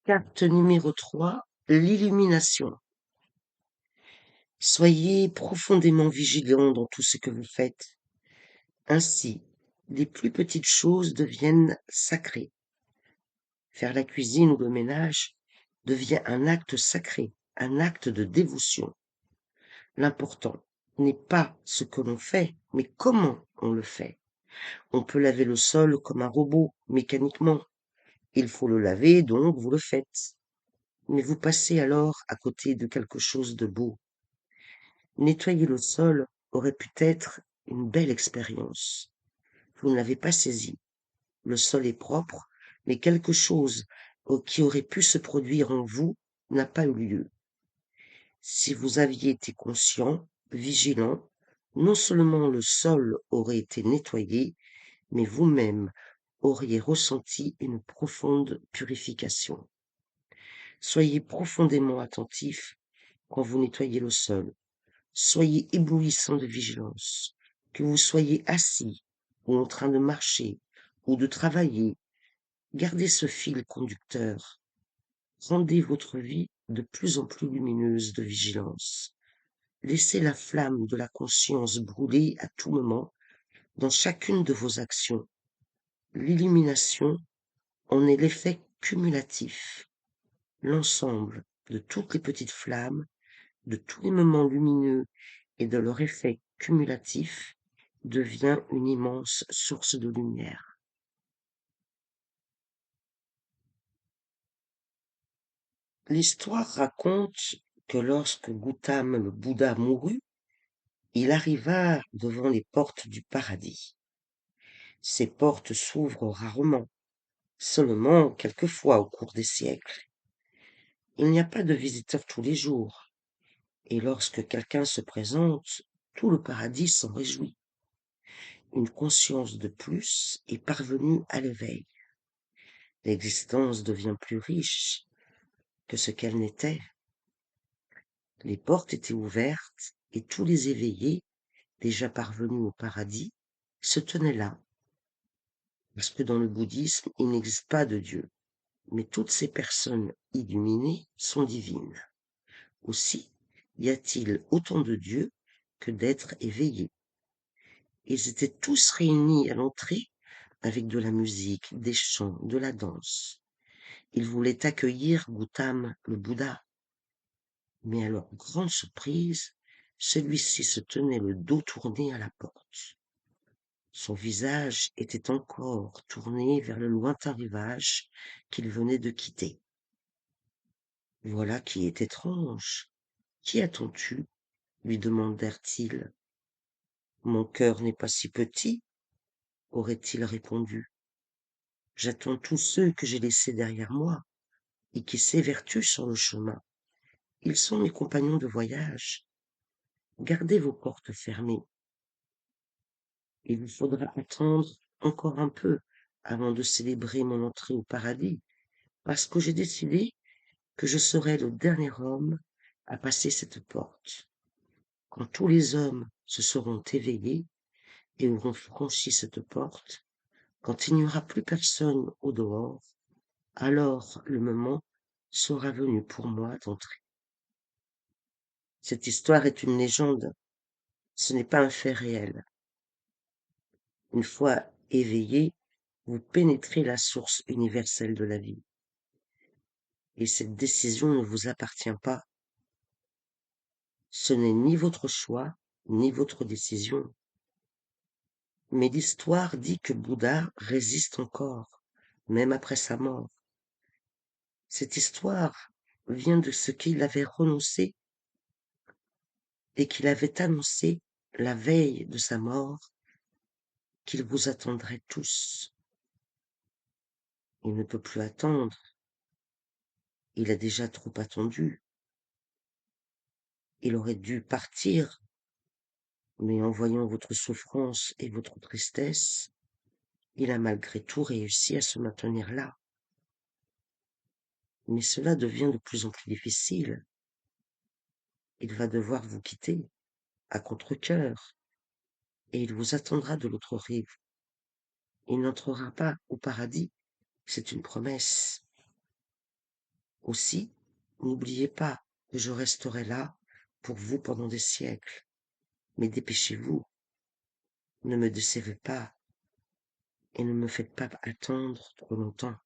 Carte numéro 3, l'illumination. Soyez profondément vigilants dans tout ce que vous faites. Ainsi, les plus petites choses deviennent sacrées. Faire la cuisine ou le ménage devient un acte sacré, un acte de dévotion. L'important n'est pas ce que l'on fait, mais comment on le fait. On peut laver le sol comme un robot, mécaniquement. Il faut le laver, donc vous le faites. Mais vous passez alors à côté de quelque chose de beau. Nettoyer le sol aurait pu être une belle expérience. Vous ne l'avez pas saisi. Le sol est propre, mais quelque chose qui aurait pu se produire en vous n'a pas eu lieu. Si vous aviez été conscient, vigilant, non seulement le sol aurait été nettoyé, mais vous-même auriez ressenti une profonde purification. Soyez profondément attentif quand vous nettoyez le sol. Soyez éblouissant de vigilance. Que vous soyez assis, ou en train de marcher, ou de travailler, gardez ce fil conducteur. Rendez votre vie de plus en plus lumineuse de vigilance. Laissez la flamme de la conscience brûler à tout moment dans chacune de vos actions. L'illumination en est l'effet cumulatif. L'ensemble de toutes les petites flammes, de tous les moments lumineux et de leur effet cumulatif devient une immense source de lumière. L'histoire raconte que lorsque Gautama le Bouddha mourut, il arriva devant les portes du paradis. Ces portes s'ouvrent rarement, seulement quelquefois au cours des siècles. Il n'y a pas de visiteurs tous les jours, et lorsque quelqu'un se présente, tout le paradis s'en réjouit. Une conscience de plus est parvenue à l'éveil. L'existence devient plus riche que ce qu'elle n'était. Les portes étaient ouvertes et tous les éveillés, déjà parvenus au paradis, se tenaient là. Parce que dans le bouddhisme, il n'existe pas de Dieu, mais toutes ces personnes illuminées sont divines. Aussi y a-t-il autant de dieux que d'êtres éveillés. Ils étaient tous réunis à l'entrée avec de la musique, des chants, de la danse. Ils voulaient accueillir Gautama le Bouddha. Mais à leur grande surprise, celui-ci se tenait le dos tourné à la porte. Son visage était encore tourné vers le lointain rivage qu'il venait de quitter. Voilà qui est étrange. Qui attends-tu? Lui demandèrent-ils. Mon cœur n'est pas si petit, aurait-il répondu. J'attends tous ceux que j'ai laissés derrière moi et qui s'évertuent sur le chemin. Ils sont mes compagnons de voyage. Gardez vos portes fermées. Il vous faudra attendre encore un peu avant de célébrer mon entrée au paradis, parce que j'ai décidé que je serai le dernier homme à passer cette porte. Quand tous les hommes se seront éveillés et auront franchi cette porte, quand il n'y aura plus personne au dehors, alors le moment sera venu pour moi d'entrer. Cette histoire est une légende, ce n'est pas un fait réel. Une fois éveillé, vous pénétrez la source universelle de la vie. Et cette décision ne vous appartient pas. Ce n'est ni votre choix, ni votre décision. Mais l'histoire dit que Bouddha résiste encore, même après sa mort. Cette histoire vient de ce qu'il avait renoncé et qu'il avait annoncé la veille de sa mort qu'il vous attendrait tous. Il ne peut plus attendre. Il a déjà trop attendu. Il aurait dû partir, mais en voyant votre souffrance et votre tristesse, il a malgré tout réussi à se maintenir là. Mais cela devient de plus en plus difficile. Il va devoir vous quitter, à contre-cœur, et il vous attendra de l'autre rive. Il n'entrera pas au paradis, c'est une promesse. Aussi, n'oubliez pas que je resterai là pour vous pendant des siècles. Mais dépêchez-vous, ne me décevez pas et ne me faites pas attendre trop longtemps.